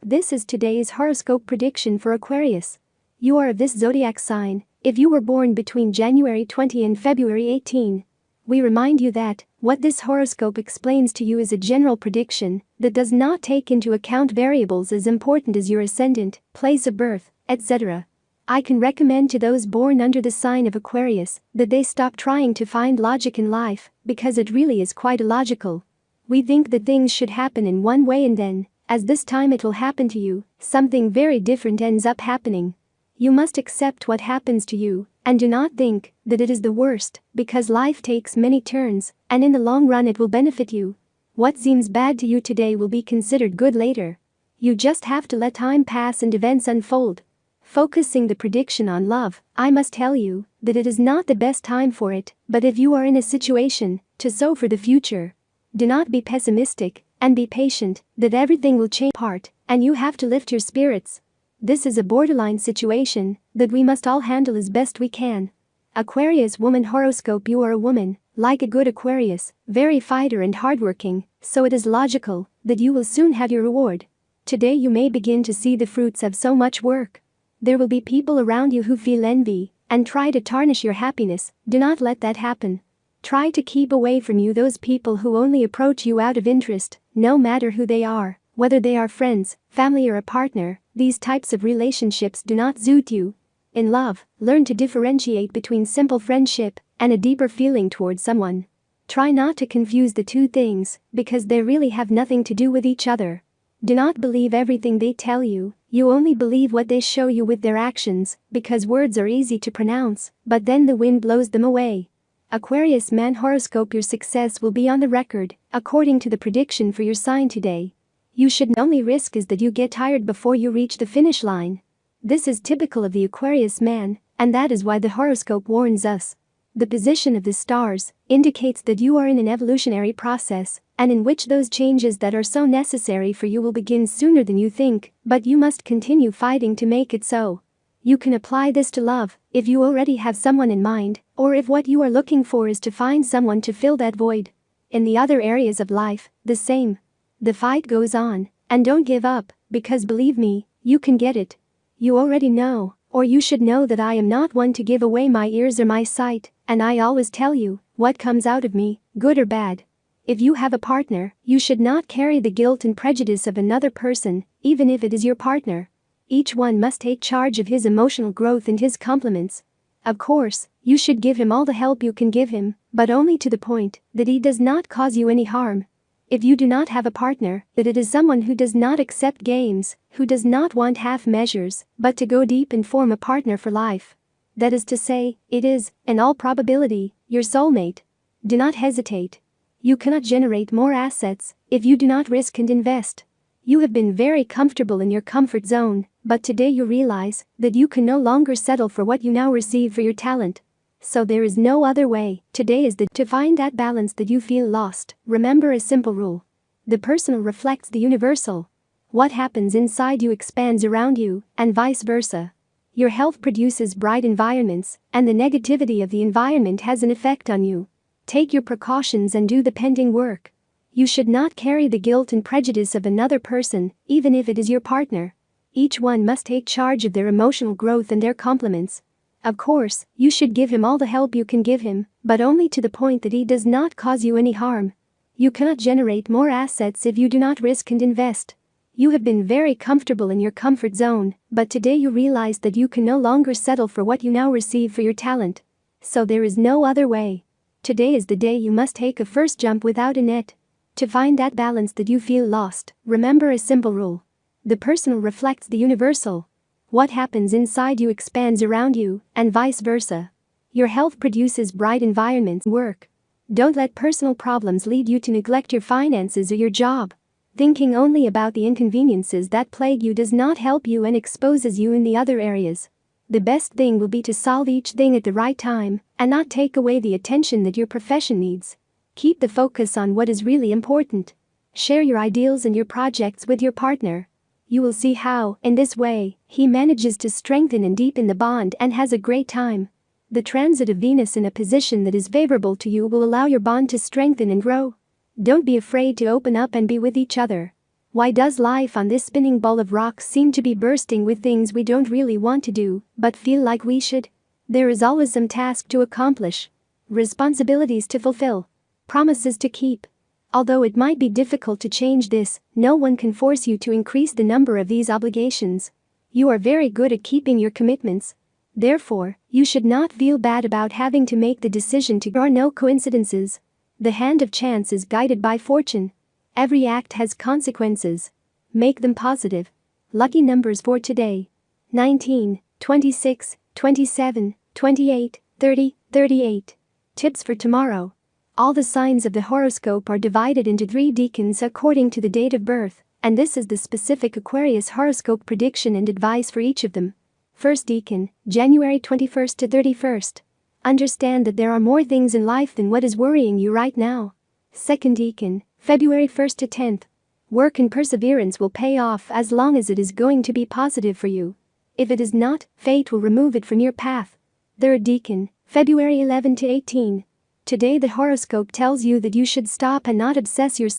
This is today's horoscope prediction for Aquarius. You are of this zodiac sign if you were born between January 20 and February 18. We remind you that what this horoscope explains to you is a general prediction that does not take into account variables as important as your ascendant, place of birth, etc. I can recommend to those born under the sign of Aquarius that they stop trying to find logic in life because it really is quite illogical. We think that things should happen in one way and then, as this time it will happen to you, something very different ends up happening. You must accept what happens to you and do not think that it is the worst because life takes many turns and in the long run it will benefit you. What seems bad to you today will be considered good later. You just have to let time pass and events unfold. Focusing the prediction on love, I must tell you that it is not the best time for it, but if you are in a situation to sow for the future, do not be pessimistic and be patient that everything will change part and you have to lift your spirits. This is a borderline situation that we must all handle as best we can. Aquarius woman horoscope. You are a woman, like a good Aquarius, very fighter and hardworking, so it is logical that you will soon have your reward. Today you may begin to see the fruits of so much work. There will be people around you who feel envy and try to tarnish your happiness. Do not let that happen. Try to keep away from you those people who only approach you out of interest, no matter who they are, whether they are friends, family or a partner. These types of relationships do not suit you. In love, learn to differentiate between simple friendship and a deeper feeling towards someone. Try not to confuse the two things because they really have nothing to do with each other. Do not believe everything they tell you, you only believe what they show you with their actions, because words are easy to pronounce, but then the wind blows them away. Aquarius man horoscope. Your success will be on the record, according to the prediction for your sign today. You should only risk is that you get tired before you reach the finish line. This is typical of the Aquarius man, and that is why the horoscope warns us. The position of the stars indicates that you are in an evolutionary process, and in which those changes that are so necessary for you will begin sooner than you think, but you must continue fighting to make it so. You can apply this to love, if you already have someone in mind, or if what you are looking for is to find someone to fill that void. In the other areas of life, the same. The fight goes on, and don't give up, because believe me, you can get it. You already know, or you should know that I am not one to give away my ears or my sight, and I always tell you what comes out of me, good or bad. If you have a partner, you should not carry the guilt and prejudice of another person, even if it is your partner. Each one must take charge of his emotional growth and his compliments. Of course, you should give him all the help you can give him, but only to the point that he does not cause you any harm. If you do not have a partner, that it is someone who does not accept games, who does not want half measures, but to go deep and form a partner for life. That is to say, it is, in all probability, your soulmate. Do not hesitate. You cannot generate more assets if you do not risk and invest. You have been very comfortable in your comfort zone, but today you realize that you can no longer settle for what you now receive for your talent. So there is no other way. Today is to find that balance that you feel lost. Remember a simple rule. The personal reflects the universal. What happens inside you expands around you, and vice versa. Your health produces bright environments, and the negativity of the environment has an effect on you. Take your precautions and do the pending work. You should not carry the guilt and prejudice of another person, even if it is your partner. Each one must take charge of their emotional growth and their compliments. Of course, you should give him all the help you can give him, but only to the point that he does not cause you any harm. You cannot generate more assets if you do not risk and invest. You have been very comfortable in your comfort zone, but today you realize that you can no longer settle for what you now receive for your talent. So there is no other way. Today is the day you must take a first jump without a net. To find that balance that you feel lost, remember a simple rule. The personal reflects the universal. What happens inside you expands around you, and vice versa. Your health produces bright environments. Work. Don't let personal problems lead you to neglect your finances or your job. Thinking only about the inconveniences that plague you does not help you and exposes you in the other areas. The best thing will be to solve each thing at the right time, and not take away the attention that your profession needs. Keep the focus on what is really important. Share your ideals and your projects with your partner. You will see how, in this way, he manages to strengthen and deepen the bond and has a great time. The transit of Venus in a position that is favorable to you will allow your bond to strengthen and grow. Don't be afraid to open up and be with each other. Why does life on this spinning ball of rocks seem to be bursting with things we don't really want to do, but feel like we should? There is always some task to accomplish, responsibilities to fulfill, promises to keep. Although it might be difficult to change this, no one can force you to increase the number of these obligations. You are very good at keeping your commitments. Therefore, you should not feel bad about having to make the decision to. There are no coincidences. The hand of chance is guided by fortune. Every act has consequences. Make them positive. Lucky numbers for today: 19, 26, 27, 28, 30, 38. Tips for tomorrow. All the signs of the horoscope are divided into 3 decans according to the date of birth, and this is the specific Aquarius horoscope prediction and advice for each of them. First decan, January 21st to 31st. Understand that there are more things in life than what is worrying you right now. Second decan, February 1st to 10th. Work and perseverance will pay off as long as it is going to be positive for you. If it is not, fate will remove it from your path. Third decan, February 11 to 18. Today the horoscope tells you that you should stop and not obsess yourself